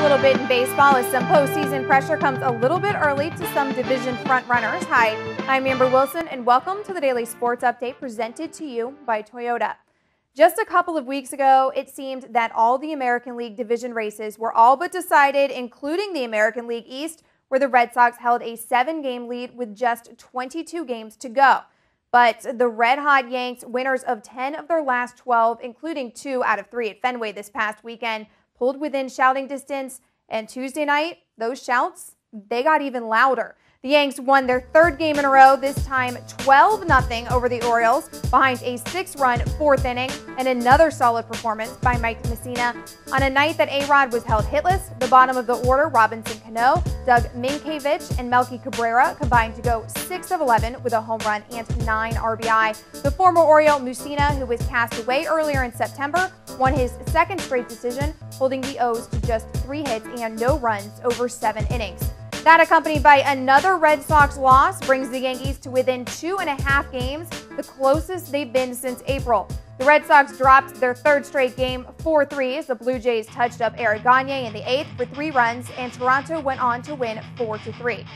a little bit in baseball as some postseason pressure comes a little bit early to some division frontrunners. Hi, I'm Amber Wilson, and welcome to the Daily Sports Update presented to you by Toyota. Just a couple of weeks ago, it seemed that all the American League division races were all but decided, including the American League East, where the Red Sox held a 7-game lead with just 22 games to go. But the red-hot Yanks, winners of 10 of their last 12, including 2 out of 3 at Fenway this past weekend, pulled within shouting distance, and Tuesday night, those shouts, they got even louder. The Yanks won their 3rd game in a row, this time 12-0 over the Orioles, behind a 6-run 4th inning and another solid performance by Mike Messina. On a night that A-Rod was held hitless, the bottom of the order, Robinson Cano, Doug Minkiewicz, and Melky Cabrera combined to go 6 of 11 with a home run and 9 RBI. The former Oriole Messina, who was cast away earlier in September, won his 2nd straight decision, holding the O's to just 3 hits and no runs over 7 innings. That, accompanied by another Red Sox loss, brings the Yankees to within 2.5 games, the closest they've been since April. The Red Sox dropped their 3rd straight game 4-3 as the Blue Jays touched up Eric Gagne in the 8th for 3 runs, and Toronto went on to win 4-3.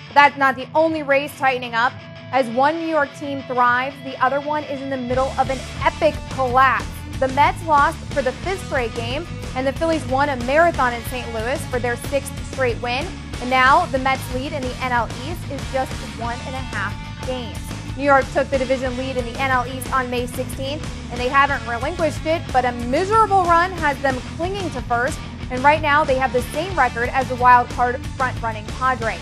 But that's not the only race tightening up. As one New York team thrives, the other one is in the middle of an epic collapse. The Mets lost for the 5th straight game, and the Phillies won a marathon in St. Louis for their 6th straight win. And now the Mets lead in the NL East is just 1.5 games. New York took the division lead in the NL East on May 16th, and they haven't relinquished it, but a miserable run has them clinging to first, and right now they have the same record as the wild card front-running Padres.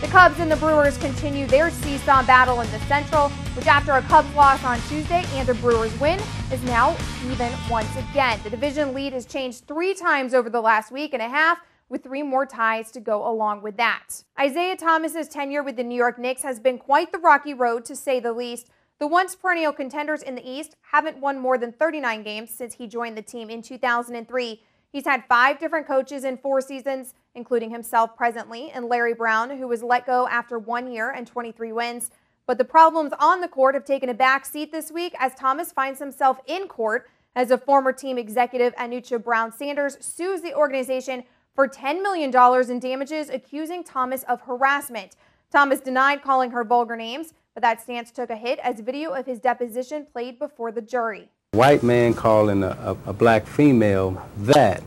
The Cubs and the Brewers continue their seesaw battle in the Central, which after a Cubs loss on Tuesday and a Brewers win, is now even once again. The division lead has changed 3 times over the last week and a half, with 3 more ties to go along with that. Isiah Thomas's tenure with the New York Knicks has been quite the rocky road, to say the least. The once perennial contenders in the East haven't won more than 39 games since he joined the team in 2003. He's had 5 different coaches in 4 seasons, including himself presently, and Larry Brown, who was let go after 1 year and 23 wins. But the problems on the court have taken a back seat this week as Thomas finds himself in court as a former team executive, Anucha Brown-Sanders, sues the organization for $10 million in damages, accusing Thomas of harassment. Thomas denied calling her vulgar names, but that stance took a hit as video of his deposition played before the jury. White man calling a black female that,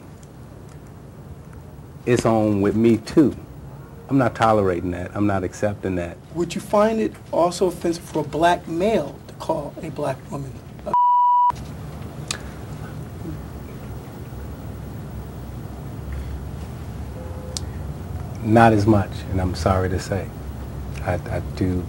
it's on with me too. I'm not tolerating that. I'm not accepting that. Would you find it also offensive for a black male to call a black woman a Not as much, and I'm sorry to say. I do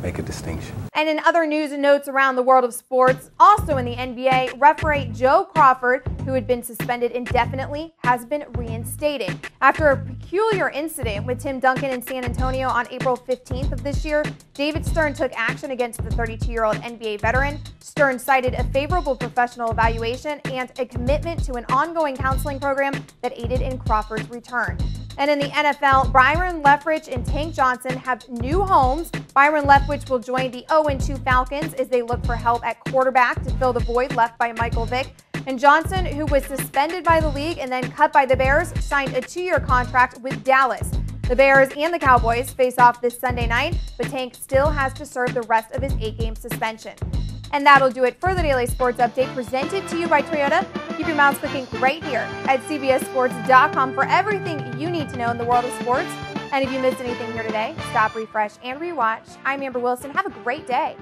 make a distinction. And in other news and notes around the world of sports, also in the NBA, referee Joe Crawford, who had been suspended indefinitely, has been reinstated. After a peculiar incident with Tim Duncan in San Antonio on April 15th of this year, David Stern took action against the 32-year-old NBA veteran. Stern cited a favorable professional evaluation and a commitment to an ongoing counseling program that aided in Crawford's return. And in the NFL, Byron Leftwich and Tank Johnson have new homes. Byron Leftwich will join the 0-2 Falcons as they look for help at quarterback to fill the void left by Michael Vick. And Johnson, who was suspended by the league and then cut by the Bears, signed a 2-year contract with Dallas. The Bears and the Cowboys face off this Sunday night, but Tank still has to serve the rest of his 8-game suspension. And that'll do it for the Daily Sports Update presented to you by Toyota. Keep your mouths clicking right here at CBSSports.com for everything you need to know in the world of sports. And if you missed anything here today, stop, refresh, and rewatch. I'm Amber Wilson. Have a great day.